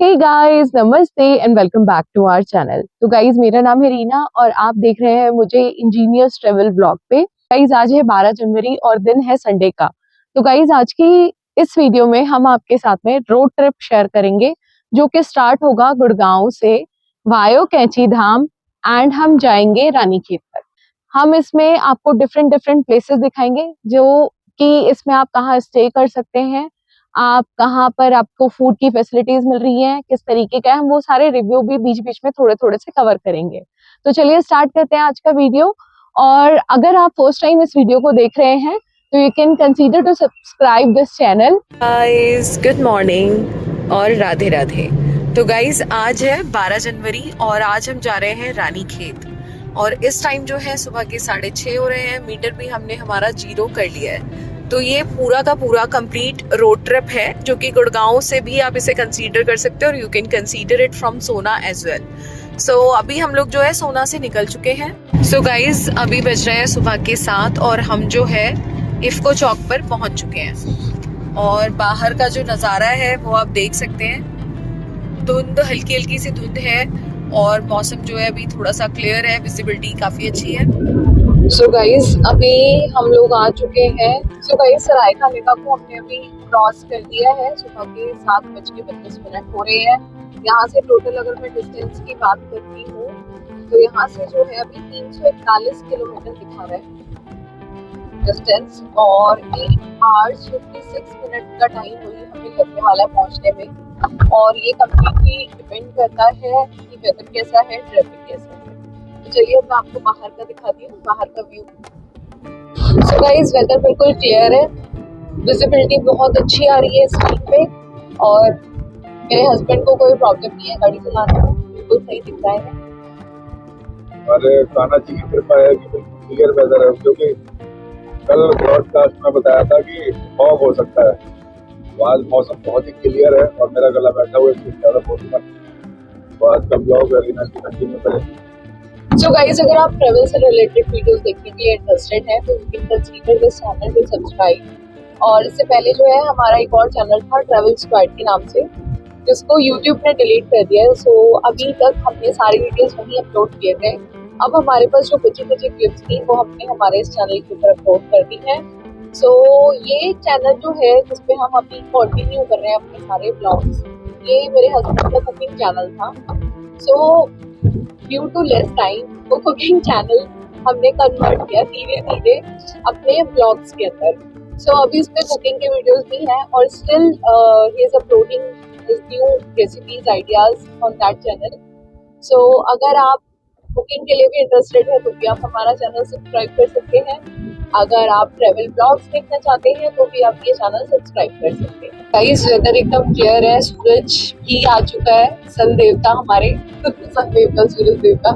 हे guys, नमस्ते and welcome back to our channel. तो guys, मेरा नाम है रीना और आप देख रहे हैं मुझे इंजीनियर्स ट्रेवल ब्लॉग पे। गाइस, आज है 12 जनवरी और दिन है संडे का। तो गाइस, आज की इस वीडियो में हम आपके साथ में रोड ट्रिप शेयर करेंगे जो कि स्टार्ट होगा गुड़गांव से वायो कैंची धाम एंड हम जाएंगे रानीखेत तक। हम इसमें आपको डिफरेंट डिफरेंट प्लेसेस दिखाएंगे जो कि इसमें आप कहाँ स्टे कर सकते हैं, आप कहाँ पर आपको फूड की फैसिलिटीज मिल रही हैं, किस तरीके का है, हम वो सारे रिव्यू भी बीच बीच में थोड़े थोड़े से कवर करेंगे। तो चलिए स्टार्ट करते हैं आज का वीडियो। और अगर आप फर्स्ट टाइम इस वीडियो को देख रहे हैं तो you can consider to subscribe this channel. Guys, good morning और राधे राधे। तो गाइस, आज है 12 जनवरी और आज हम जा रहे हैं रानीखेत और इस टाइम जो है सुबह के 6:30 हो रहे हैं। मीटर भी हमने हमारा 0 कर लिया है। तो ये पूरा का पूरा कंप्लीट रोड ट्रिप है जो कि गुड़गांव से भी आप इसे कंसीडर कर सकते हो और you can consider it from सोना एज वेल। सो अभी हम लोग जो है सोना से निकल चुके हैं। सो गाइज, अभी बज रहे हैं सुबह के 7 और हम जो है इफ्को चौक पर पहुंच चुके हैं और बाहर का जो नज़ारा है वो आप देख सकते हैं। धुंध, हल्की हल्की सी धुंध है और मौसम जो है अभी थोड़ा सा क्लियर है, विजिबिलिटी काफ़ी अच्छी है। सो गाइस, अभी हम लोग आ चुके हैं। सो गाइस, सरायका मेगा को हमने अभी क्रॉस कर दिया है। सुबह के 7:32 हो रहे हैं। यहाँ से टोटल अगर मैं डिस्टेंस की बात करती हूँ तो यहाँ से जो है अभी 341 किलोमीटर दिखा रहा है डिस्टेंस और 8 आवर्स 56 मिनट का टाइम हुई हमें लगने वाला है पहुँचने में। और ये कम्प्लीटली डिपेंड करता है कि वेदर कैसा है, ट्रैफिक कैसा है। तो चलिए मैं आपको बाहर का दिखाती हूँ, बाहर का व्यू। सो गाइस, वेदर बिल्कुल क्लियर है, विजिबिलिटी बहुत अच्छी आ रही है इस टाइम पे और मेरे हस्बैंड को कोई प्रॉब्लम नहीं है गाड़ी चलाने में, बिल्कुल सही दिख रहा है। हमारे कान्हा जी की कृपा है कि बिल्कुल क्लियर वेदर है, क्योंकि कल ब्रॉडकास्ट में बताया था कि फॉग हो सकता है। आज मौसम बहुत ही क्लियर है और मेरा गला बैठा हुआ है, इससे ज़्यादा बहुत मत। तो आज का ब्लॉग रीना की कंटिन्यू करें। सो गाइस, अगर आप ट्रैवल से रिलेटेड वीडियोस देखने के लिए इंटरेस्टेड हैं तो you can consider this channel to subscribe. और इससे पहले जो है हमारा एक और चैनल था ट्रैवल स्क्वाड के नाम से, जिसको यूट्यूब ने डिलीट कर दिया है। सो अभी तक हमने सारी वीडियोस वहीं अपलोड किए थे। अब हमारे पास जो बची क्लिप्स थी वो हमने हमारे इस चैनल के ऊपर अपलोड कर दी है। सो ये चैनल जो है जिसपे हम अभी कंटिन्यू कर रहे हैं अपने सारे ब्लॉग्स, ये मेरे हस्बैंड का कुकिंग चैनल था। So due to less time वो कुकिंग चैनल हमने कन्वर्ट किया धीरे धीरे अपने ब्लॉग्स के अंदर। सो अभी इस पे कुकिंग के वीडियोस भी हैं और still he is uploading his new recipes ideas on that channel. So अगर आप कुकिंग के लिए भी इंटरेस्टेड है तो भी आप हमारा चैनल सब्सक्राइब कर सकते हैं। अगर आप ट्रैवल ब्लॉग्स देखना चाहते हैं तो भी आप ये चैनल सब्सक्राइब कर सकते हैं। गाइस, वेदर एकदम क्लियर है, सूरज भी आ चुका है, सन देवता हमारे सन देवता सूरज देवता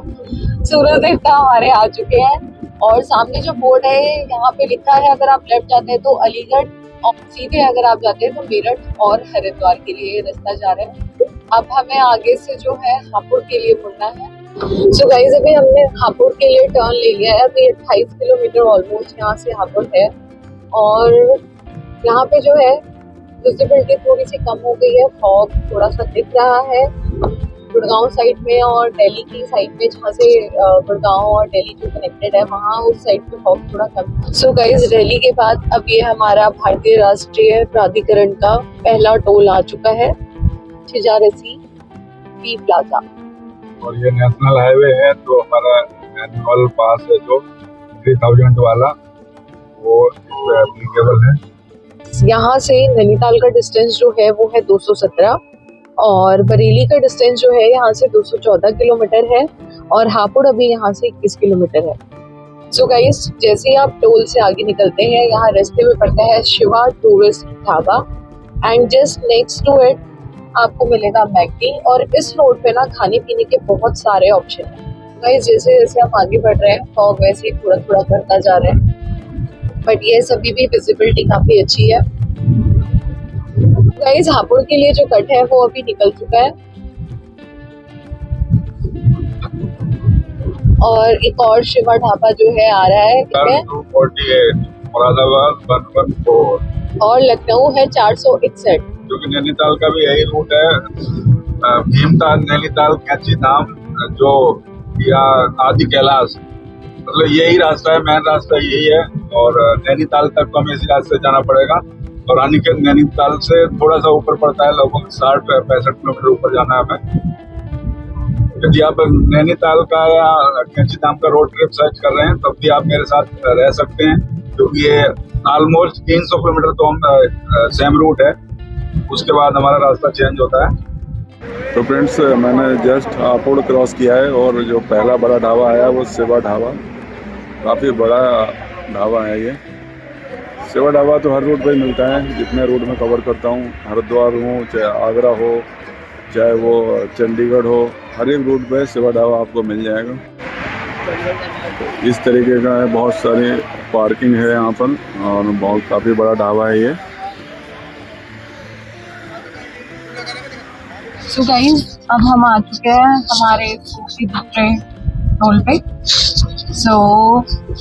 हमारे आ चुके हैं। और सामने जो बोर्ड है यहाँ पे लिखा है, अगर आप लेफ्ट जाते हैं तो अलीगढ़ और सीधे अगर आप जाते हैं तो मेरठ और हरिद्वार के लिए रास्ता जा रहा है। अब हमें आगे से जो है हापुड़ के लिए मुड़ना है। सो गाइस, अभी हमने हापुड़ के लिए टर्न ले लिया है। अभी 28 किलोमीटर ऑलमोस्ट यहाँ से हापुड़ है और यहाँ पे जो है विजिबिलिटी थोड़ी सी कम हो गई है, फॉग थोड़ा सा दिख रहा है गुड़गांव साइड में और दिल्ली की साइड में, जहाँ से गुड़गांव और दिल्ली जो कनेक्टेड है वहाँ उस साइड पे फॉग थोड़ा कम। सो गाइस, दिल्ली के बाद अब ये हमारा भारतीय राष्ट्रीय प्राधिकरण का पहला टोल आ चुका है, छिजारसी पी प्लाजा। और ये नेशनल हाईवे है तो हमारा एनुअल पास है जो 3000 वाला, वो इस पे एप्लीकेबल है। यहाँ से नैनीताल का डिस्टेंस जो है वो है 217 और बरेली का डिस्टेंस जो है यहाँ से 214 किलोमीटर है और हापुड़ अभी यहाँ से 21 किलोमीटर है। सो गाइस, जैसे ही आप टोल से आगे निकलते हैं यहाँ रास्ते में पड़ता है Shiva tourist dhaba and just next to it आपको मिलेगा मैकडी। और इस रोड पे ना खाने पीने के बहुत सारे ऑप्शन हैं। गाइस, जैसे जैसे हम आगे बढ़ रहे हैं फॉग वैसे ही थोड़ा थोड़ा बढ़ता जा रहा है, बट ये सभी भी विजिबिलिटी काफी अच्छी है। गाइस, हापुड़ के लिए जो कट है वो अभी निकल चुका है और एक और शिवा ढाबा जो है आ रहा है 248, मुरादाबाद 114 और लखनऊ है 461, क्योंकि नैनीताल का भी यही रूट है। भीमताल, नैनीताल, कैंची धाम, जो या आदि कैलाश, मतलब यही रास्ता है, मेन रास्ता यही है। और नैनीताल तक तो हमें इसी रास्ते से जाना पड़ेगा। और रानीखेत नैनीताल से थोड़ा सा ऊपर पड़ता है, लगभग 60-65 किलोमीटर ऊपर जाना है हमें। यदि आप नैनीताल का या कैंची धाम का रोड ट्रिप सर्च कर रहे हैं तब भी आप मेरे साथ रह सकते हैं, क्योंकि ये ऑलमोस्ट 300 किलोमीटर तो हम सेम रूट है, उसके बाद हमारा रास्ता चेंज होता है। तो फ्रेंड्स, मैंने जस्ट हापुड़ क्रॉस किया है और जो पहला बड़ा ढाबा आया वो सेवा ढाबा। काफ़ी बड़ा ढाबा है ये। सेवा ढाबा तो हर रूट पे मिलता है, जितने रूट में कवर करता हूँ, हरिद्वार हो चाहे आगरा हो चाहे वो चंडीगढ़ हो, हर एक रूट पे सेवा ढाबा आपको मिल जाएगा। इस तरीके का है, बहुत सारी पार्किंग है यहाँ पर और बहुत काफ़ी बड़ा ढाबा है ये। सो गाइस, अब हम आ चुके हैं हमारे दूसरे टोल पे। सो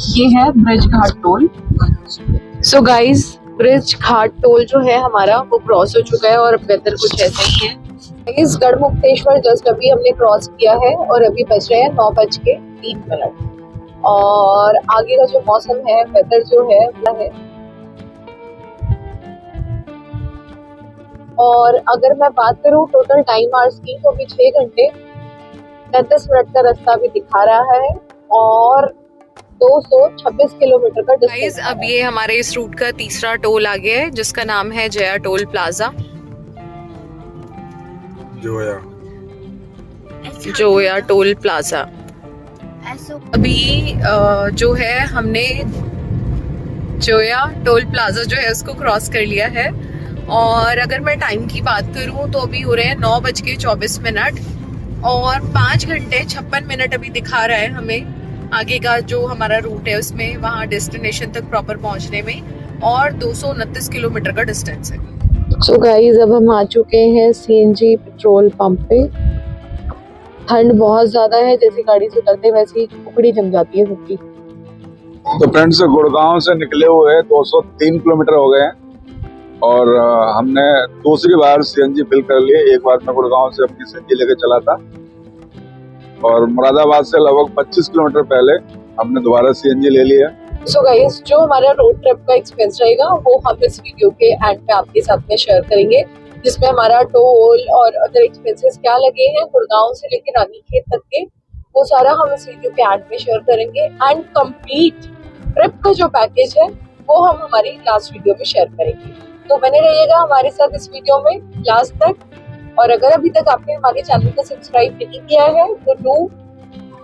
ये है ब्रिज घाट टोल। सो गाइस, ब्रिज घाट टोल जो है हमारा वो क्रॉस हो चुका है और वेदर कुछ ऐसा ही है। इस गढ़मुक्तेश्वर जस्ट अभी हमने क्रॉस किया है और अभी बज रहे हैं 9:03 और आगे का जो मौसम है, वेदर जो है वो है। और अगर मैं बात करूं टोटल टाइम आवर्स की तो अभी 6 घंटे 33 मिनट का रास्ता भी दिखा रहा है और 226 किलोमीटर का डिस्टेंस। अब ये हमारे इस रूट का तीसरा टोल आ गया है जिसका नाम है Jaya toll plaza. Zoya toll plaza. अभी जो है हमने जोया टोल प्लाजा जो है उसको क्रॉस कर लिया है। और अगर मैं टाइम की बात करूं तो अभी हो रहे हैं 9:24 और 5 घंटे 56 मिनट अभी दिखा रहा है हमें आगे का जो हमारा रूट है उसमें, वहाँ डेस्टिनेशन तक प्रॉपर पहुंचने में, और 229 किलोमीटर का डिस्टेंस है। सो गाइस, अब हम आ चुके हैं सीएनजी पेट्रोल पंप पे। ठंड बहुत ज्यादा है, जैसे गाड़ी से उतरते वैसे ही कुकड़ी जम जाती है सबकी। तो फ्रेंड्स, गुड़गांव से निकले हुए 203 किलोमीटर हो गए हैं और हमने दूसरी बार सीएनजी फिल कर लिए। एक बार मैं गुड़गांव से अपनी सीएनजी लेके चला था और मुरादाबाद से लगभग 25 किलोमीटर पहले हमने दोबारा सीएनजी ले लिया। सो गाइस, जो हमारा रोड ट्रिप का एक्सपेंस रहेगा वो हम इस वीडियो के एंड पे आपके साथ में शेयर करेंगे, जिसमें हमारा टोल और अदर एक्सपेंसेस क्या लगे हैं गुड़गांव से लेकर रानीखेत तक के, वो सारा हम इस वीडियो के एंड में शेयर करेंगे। एंड कंप्लीट ट्रिप का जो पैकेज है वो हम हमारी लास्ट वीडियो में शेयर करेंगे। तो बने रहिएगा हमारे साथ इस वीडियो में लास्ट तक। और अगर अभी तक आपने हमारे चैनल को सब्सक्राइब नहीं किया है तो do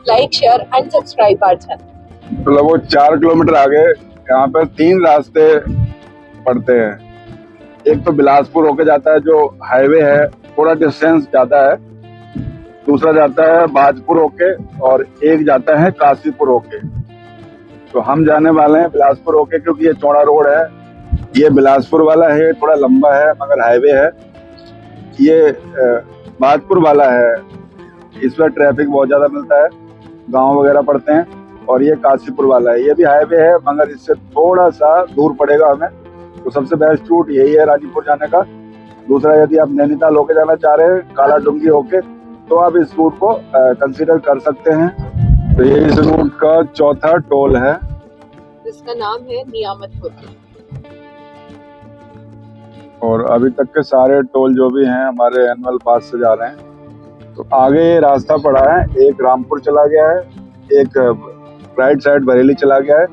like, share and subscribe our channel. तो लगभग 4 किलोमीटर आगे यहाँ पर 3 रास्ते पड़ते हैं। एक तो बिलासपुर होके जाता है जो हाईवे है, थोड़ा डिस्टेंस जाता है। दूसरा जाता है बाजपुर होके और एक जाता है काशीपुर होके। तो हम जाने वाले हैं बिलासपुर होके, क्योंकि ये चौड़ा रोड है। ये बिलासपुर वाला है, थोड़ा लंबा है मगर हाईवे है। ये बाजपुर वाला है, इस पर ट्रैफिक बहुत ज्यादा मिलता है, गांव वगैरह पड़ते हैं। और ये काशीपुर वाला है, ये भी हाईवे है मगर इससे थोड़ा सा दूर पड़ेगा हमें। तो सबसे बेस्ट रूट यही है रानीपुर जाने का। दूसरा, यदि आप नैनीताल होके जाना चाह रहे हैं काला डूंगी होके, तो आप इस रूट को कंसीडर कर सकते हैं। तो ये इस रूट का चौथा टोल है, जिसका नाम है नियामतपुर। और अभी तक के सारे टोल जो भी हैं हमारे एनुअल पास से जा रहे हैं। तो आगे ये रास्ता पड़ा है, एक रामपुर चला गया है, एक राइट साइड बरेली चला गया है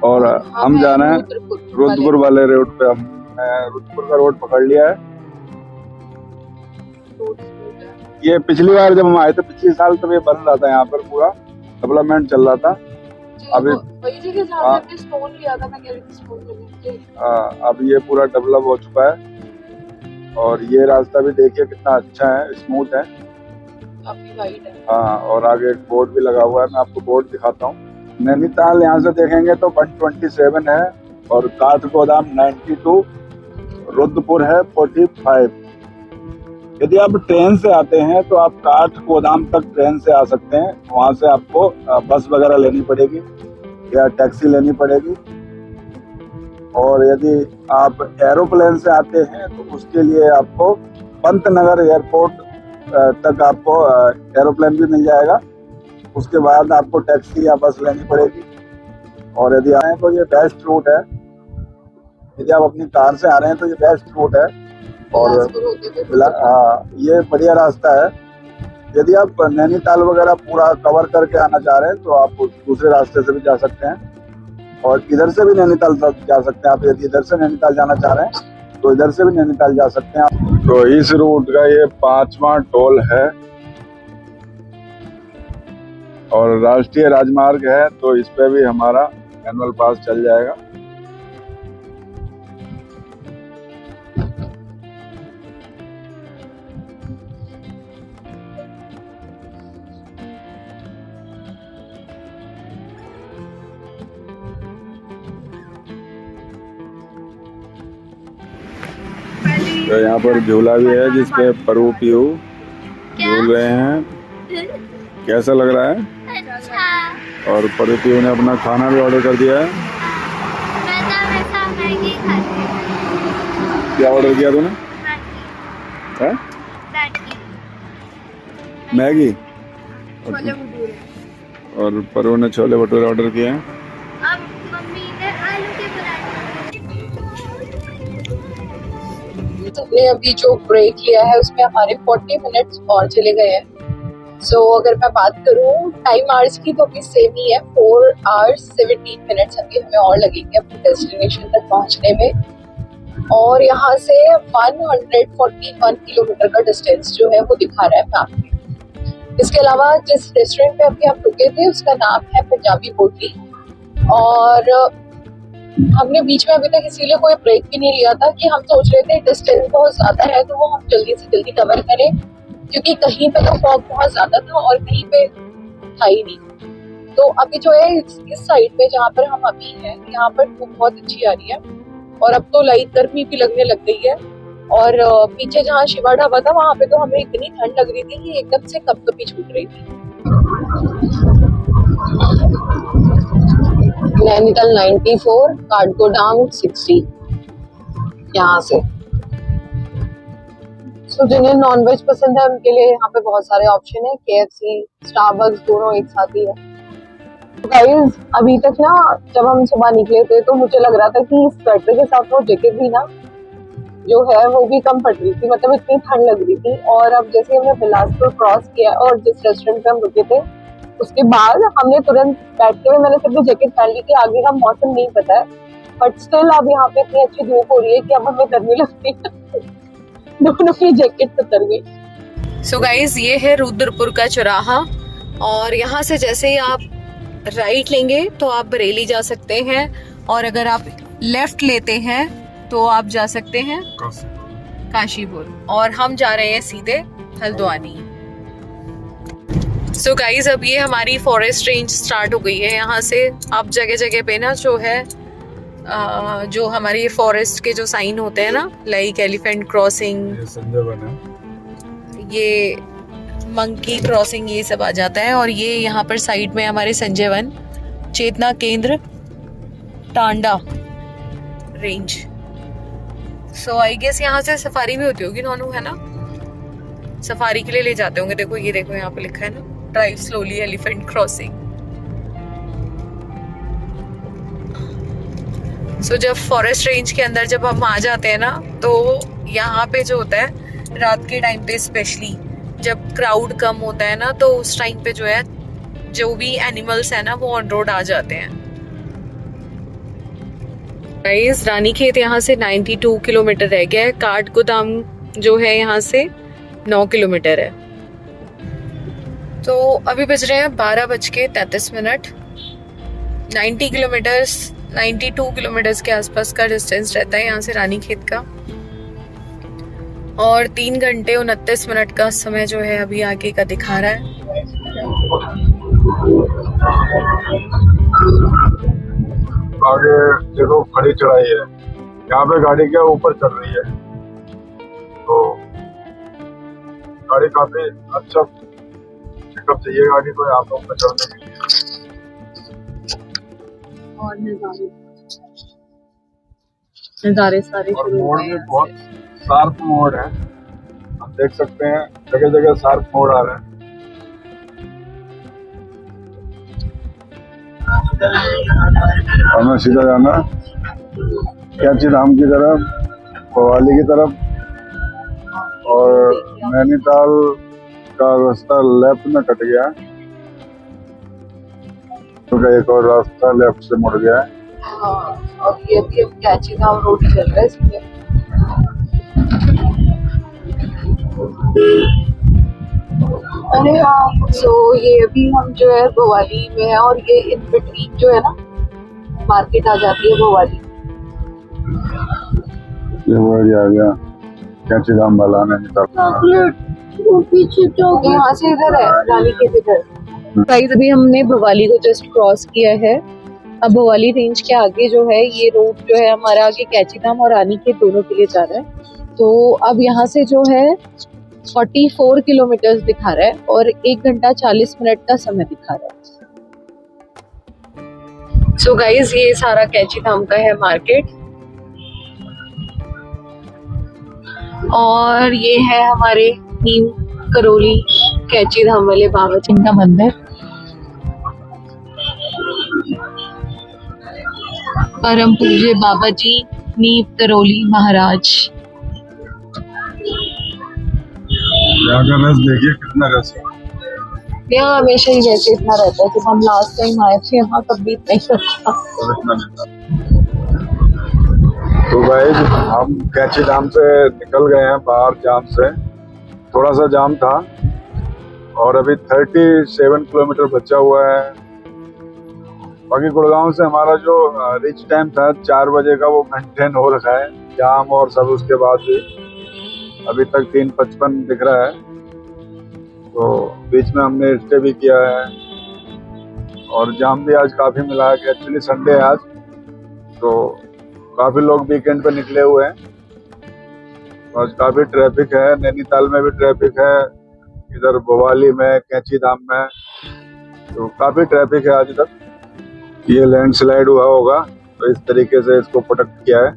और हम जाना है रुद्रपुर वाले रोड पे। हमने रुद्रपुर का रोड पकड़ लिया है। ये पिछली बार जब हम आए थे पिछले साल, तब ये बन रहा था, यहाँ पर पूरा डेवलपमेंट चल रहा था। अभी अब ये पूरा डेवलप हो चुका है और ये रास्ता भी देखिए कितना अच्छा है, स्मूथ है, काफी वाइड है। हाँ, और आगे एक बोर्ड भी लगा हुआ है, मैं आपको बोर्ड दिखाता हूँ। नैनीताल यहाँ से देखेंगे तो 127 है और काठगोदाम 92, रुद्रपुर है 45। यदि आप ट्रेन से आते हैं तो आप काठगोदाम तक ट्रेन से आ सकते हैं, वहाँ से आपको बस वगैरह लेनी पड़ेगी या टैक्सी लेनी पड़ेगी। और यदि आप एरोप्लेन से आते हैं तो उसके लिए आपको पंतनगर एयरपोर्ट तक आपको एरोप्लेन भी मिल जाएगा। उसके बाद आपको टैक्सी या बस लेनी पड़ेगी। और यदि आए तो ये बेस्ट रूट है। यदि आप अपनी कार से आ रहे हैं तो ये बेस्ट रूट है। और ये बढ़िया रास्ता है। यदि आप नैनीताल वगैरह पूरा कवर करके आना चाह रहे हैं तो आप दूसरे रास्ते से भी जा सकते हैं और इधर से भी नैनीताल जा सकते हैं। आप यदि इधर से नैनीताल जाना चाह रहे हैं तो इधर से भी नैनीताल जा सकते हैं। तो इस रूट का ये 5वां टोल है और राष्ट्रीय राजमार्ग है, तो इस पे भी हमारा एनुअल पास चल जाएगा। तो यहाँ पर झूला भी है जिसपे परू पीहू झूल रहे हैं। कैसा लग रहा है? अच्छा। और परू पीहू ने अपना खाना भी ऑर्डर कर दिया है। मैं तो हमेशा मैगी खाती हूँ। क्या ऑर्डर किया तूने? मैगी। और परू ने छोले भटूरे ऑर्डर किए हैं। अब मम्मी ने आलू के पराठे। हमने अभी जो ब्रेक लिया है उसमें हमारे 40 मिनट्स और चले गए हैं। सो अगर मैं बात करूँ टाइम आवर्स की तो अभी सेम ही है, 4 hours 17 minutes अभी हमें और लगेंगे अपने डेस्टिनेशन तक पहुँचने में। और यहाँ से 141 किलोमीटर का डिस्टेंस जो है वो दिखा रहा है मैप में। इसके अलावा जिस रेस्टोरेंट पे अभी हम रुके थे उसका नाम है पंजाबी होटली। और हमने बीच में अभी तक इसीलिए कोई ब्रेक भी नहीं लिया था कि हम सोच रहे थे डिस्टेंस बहुत ज्यादा है तो वो हम जल्दी से जल्दी कवर करें, क्योंकि कहीं पे तो फॉग बहुत ज्यादा था और कहीं पे था ही नहीं। तो अभी जो है इस साइड पे जहाँ पर हम अभी हैं यहाँ पर धूप बहुत अच्छी आ रही है और अब तो लाइट गर्मी भी लगने लग गई है। और पीछे जहाँ शिवा ढाबा था वहाँ पे तो हमें इतनी ठंड लग रही थी कि एकदम से कपकपी छूट रही थी। नैनीताल 94, काठगोदाम 60 यहाँ से। सो जिन्हें नॉनवेज पसंद है उनके लिए यहाँ पे बहुत सारे ऑप्शन है। KFC, स्टारबक्स दोनों एक साथ ही है। तो गाइस अभी तक ना जब हम सुबह निकले थे तो मुझे लग रहा था कि स्वेटर के साथ वो जैकेट भी ना जो है वो भी कम पड़ रही थी, मतलब इतनी ठंड लग रही थी। और अब जैसे हमने बिलासपुर क्रॉस किया और जिस रेस्टोरेंट पे हम रुके थे उसके बाद हमने तुरंत बैठते हुए मैंने सिर्फ जैकेट पहन ली कि आगे का मौसम नहीं पता है, बट स्टिल अब यहाँ पे इतनी अच्छी धूप हो रही है कि अब हमें गर्मी लगती है। दोनों की जैकेट उतर गई। सो गाइस ये है रुद्रपुर का चौराहा और यहाँ से जैसे ही आप राइट लेंगे तो आप बरेली जा सकते हैं और अगर आप लेफ्ट लेते हैं तो आप जा सकते हैं काशीपुर और हम जा रहे हैं सीधे हल्द्वानी। सो गाइज अब ये हमारी फॉरेस्ट रेंज स्टार्ट हो गई है। यहाँ से आप जगह जगह पे ना जो है जो हमारी फॉरेस्ट के जो साइन होते हैं ना, लाइक एलिफेंट क्रॉसिंग, ये मंकी क्रॉसिंग, ये सब आ जाता है। और ये यहाँ पर साइड में हमारे Sanjay Van, Chetna Kendra, Tanda range. So I guess यहाँ से सफारी भी होती होगी नॉनू, है ना? सफारी के लिए ले जाते होंगे। देखो ये देखो यहाँ पे लिखा है ना, ड्राइव स्लोली एलिफेंट क्रॉसिंग। सो जब फॉरेस्ट रेंज के अंदर जब हम आ जाते हैं ना तो यहाँ पे जो होता है रात के टाइम पे स्पेशली जब क्राउड कम होता है ना तो उस टाइम पे जो है जो भी एनिमल्स है ना वो ऑन रोड आ जाते हैं। गाइस रानीखेत यहाँ से 92 किलोमीटर रह गया है। काठगोदाम जो है यहाँ से 9 किलोमीटर है। तो अभी बज रहे हैं 12:33। 90 किलोमीटर्स 92 किलोमीटर्स के आसपास का डिस्टेंस रहता है यहाँ से रानीखेत का और 3 घंटे 29 मिनट का समय जो है अभी आगे का दिखा रहा है। आगे देखो खड़ी चढ़ाई है, यहाँ पे गाड़ी के ऊपर चल रही है तो गाड़ी काफी अच्छा पिकअप चाहिए गाड़ी को यहाँ पे ऊपर चढ़ने के लिए। और नज़ारे सारे और मोड़ भी बहुत शार्प मोड़ है, हम देख सकते हैं। जगह जगह शार्प मोड़ आ रहे हैं। और मैं सीधा जाना कैंची धाम की तरफ, भवाली की तरफ, और नैनीताल का रास्ता लेफ्ट में कट गया है, क्योंकि एक और रास्ता लेफ्ट से मुड़ गया है। हाँ, और ये भी अब कैंची धाम रोड चल रहा है इसमें। अरे हाँ, सो ये अभी हम जो है भवाली में है, और ये इन बिटवीन जो है ना मार्केट आ जाती है भवाली। ये वही आ गया कैंची धाम वाला नैनीताल। पीछे तो यहाँ से इधर है रानी खेत इधर। गाइस अभी हमने भवाली को जस्ट क्रॉस किया है। अब भवाली रेंज के आगे जो है ये रोड जो है हमारा आगे कैंची धाम और रानी खेत दोनों के लिए जा रहा है। तो अब यहाँ से जो है 44 किलोमीटर दिखा रहा है और 1 घंटा 40 मिनट का समय दिखा रहा है। सो गाइज ये सारा कैंची धाम का है मार्केट, और ये है हमारे नीम करौली कैंची धाम वाले बाबा जी का मंदिर। परम पूज्य बाबा जी नीम करौली महाराज। यहाँ का रस देखिए कितना रस है। यहाँ हमेशा ही वैसे इतना रहता है। जब हम लास्ट टाइम आए थे यहाँ तब भी इतना ही था। तो गाइस हम कैंची धाम से निकल गए हैं बाहर जाम से। थोड़ा सा जाम था और अभी 37 किलोमीटर बचा हुआ है। बाकी गुड़गांव से हमारा जो रिच टाइम था 4 बजे का, वो मेंटेन हो रखा है जाम और सब। उसके बाद भी अभी तक 3:55 दिख रहा है। तो बीच में हमने स्टे भी किया है और जाम भी आज काफ़ी मिला है। एक्चुअली संडे है आज, तो काफ़ी लोग वीकेंड पे निकले हुए हैं। आज काफ़ी ट्रैफिक है। नैनीताल में भी ट्रैफिक है, इधर भवाली में, कैंची धाम में, तो काफ़ी ट्रैफिक है आज तक। ये लैंडस्लाइड हुआ होगा तो इस तरीके से इसको प्रोटेक्ट किया है।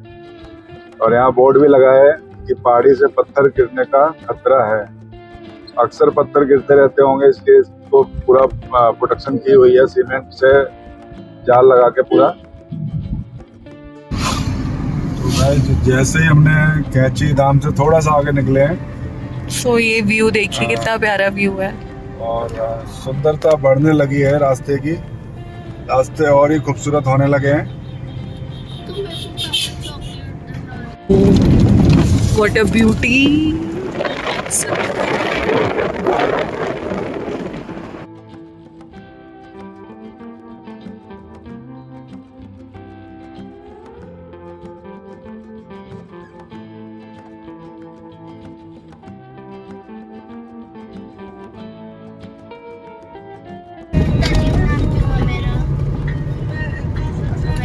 और यहाँ बोर्ड भी लगा है कि पहाड़ी से पत्थर गिरने का खतरा है। अक्सर पत्थर गिरते रहते होंगे, इसलिए इसको पूरा प्रोटेक्शन की हुई है सीमेंट से जाल लगा के पूरा। तो जैसे ही हमने कैंची धाम से थोड़ा सा आगे निकले हैं, सो ये व्यू देखिए कितना प्यारा व्यू है। और सुंदरता बढ़ने लगी है रास्ते की। रास्ते और ही खूबसूरत होने लगे हैं। What a beauty!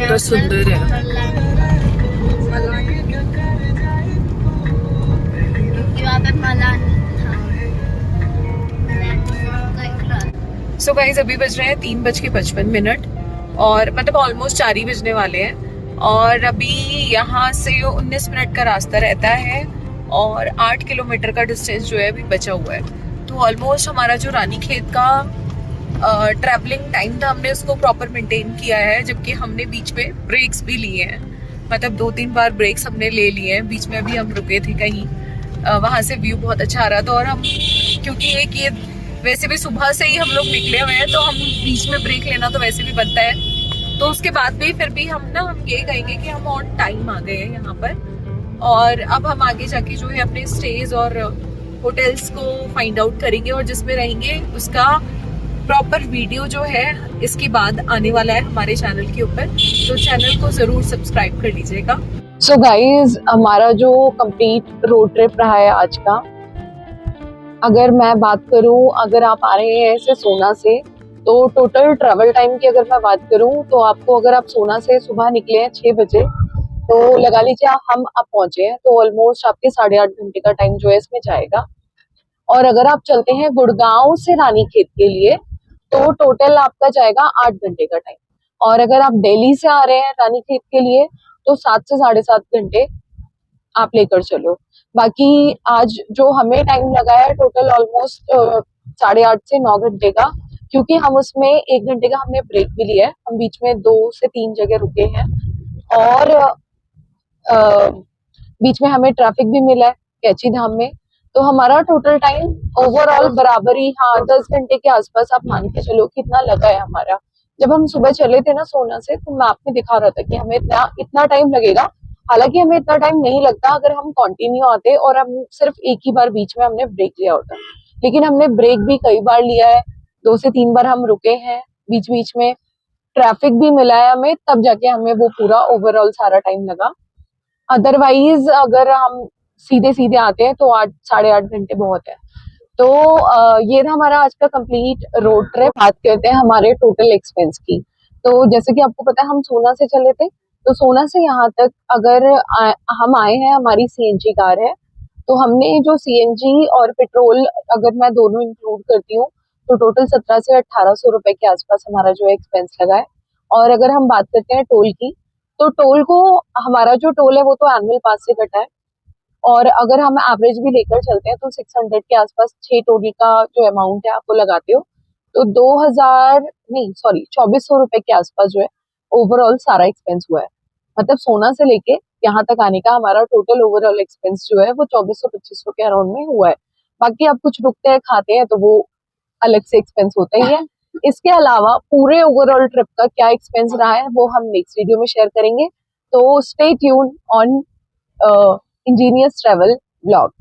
तो सुंदर है। सो गाइस अभी बज रहे हैं 3:55 और मतलब ऑलमोस्ट 4 ही बजने वाले हैं। और अभी यहाँ से 19 मिनट का रास्ता रहता है और 8 किलोमीटर का डिस्टेंस जो है अभी बचा हुआ है। तो ऑलमोस्ट हमारा जो रानीखेत का ट्रैवलिंग टाइम था हमने उसको प्रॉपर मेंटेन किया है, जबकि हमने बीच में ब्रेक्स भी लिए हैं। मतलब 2-3 बार ब्रेक्स हमने ले लिए हैं। बीच में अभी हम रुके थे कहीं, वहाँ से व्यू बहुत अच्छा आ रहा था। और हम क्योंकि एक ये वैसे भी सुबह से ही हम लोग निकले हुए हैं, तो हम बीच में ब्रेक लेना तो वैसे भी बनता है। तो उसके बाद भी फिर भी हम ये कहेंगे कि हम ऑन टाइम आ गए हैं यहाँ पर। और अब हम आगे जाके जो है अपने स्टेज और होटल्स को फाइंड आउट करेंगे और जिसमें रहेंगे उसका प्रॉपर वीडियो जो है इसके बाद आने वाला है हमारे चैनल के ऊपर। तो चैनल को जरूर सब्सक्राइब कर लीजिएगा। सो गाइज हमारा जो कंप्लीट रोड ट्रिप रहा है आज का, अगर मैं बात करूं, अगर आप आ रहे हैं ऐसे सोना से, तो टोटल ट्रैवल टाइम की अगर मैं बात करूं तो आपको, अगर आप सोना से सुबह निकले हैं 6 बजे, तो लगा लीजिए हम अब पहुंचे हैं, तो ऑलमोस्ट आपके 8.5 घंटे का टाइम जो है इसमें जाएगा। और अगर आप चलते हैं गुड़गांव से रानीखेत के लिए, तो टोटल आपका जाएगा 8 घंटे का टाइम। और अगर आप दिल्ली से आ रहे हैं रानीखेत के लिए, तो 7 से 7.5 घंटे आप लेकर चलो। बाकी आज जो हमें टाइम लगा है टोटल ऑलमोस्ट 8:30 से 9 घंटे का, क्योंकि हम उसमें 1 घंटे का हमने ब्रेक भी लिया है। हम बीच में 2 से 3 जगह रुके हैं और बीच में हमें ट्रैफिक भी मिला है कैची धाम में। तो हमारा टोटल टाइम ओवरऑल बराबर ही, हाँ, 10 घंटे के आसपास आप मान के चलो कितना लगा है हमारा। जब हम सुबह चले थे ना सोना से, तो मैप में दिखा रहा था कि हमें इतना इतना टाइम लगेगा। हालांकि हमें इतना टाइम नहीं लगता अगर हम कंटिन्यू आते और हम सिर्फ एक ही बार बीच में हमने ब्रेक लिया होता, लेकिन हमने ब्रेक भी कई बार लिया है। 2 से 3 बार हम रुके हैं, बीच बीच में ट्रैफिक भी मिला है हमें, तब जाके हमें वो पूरा ओवरऑल सारा टाइम लगा। अदरवाइज अगर हम सीधे सीधे आते हैं तो 8 साढ़े 8 घंटे बहुत है। तो ये था हमारा आज का कंप्लीट रोड ट्रिप। बात करते हैं हमारे टोटल एक्सपेंस की। तो जैसे कि आपको पता है हम सोना से चले थे, तो सोना से यहाँ तक अगर हम आए हैं, हमारी सीएनजी कार है, तो हमने जो सीएनजी और पेट्रोल अगर मैं दोनों इंक्लूड करती हूँ तो टोटल 1700 से 1800 रुपए के आसपास हमारा जो एक्सपेंस लगा है। और अगर हम बात करते हैं टोल की, तो टोल को, हमारा जो टोल है वो तो एनुअल पास से कटा है, और अगर हम एवरेज भी लेकर चलते हैं तो 600 के आसपास 6 टोल का जो अमाउंट है आप वो लगाते हो, तो 2000 नहीं सॉरी 2400 रुपए के आसपास जो है ओवरऑल सारा एक्सपेंस हुआ है। मतलब सोना से लेके यहाँ तक आने का हमारा टोटल ओवरऑल एक्सपेंस जो है वो 2400-2500 के अराउंड में हुआ है। बाकी आप कुछ रुकते हैं खाते हैं तो वो अलग से एक्सपेंस होता ही है। इसके अलावा पूरे ओवरऑल ट्रिप का क्या एक्सपेंस रहा है वो हम नेक्स्ट वीडियो में शेयर करेंगे। तो stay tune on engineers travel blog.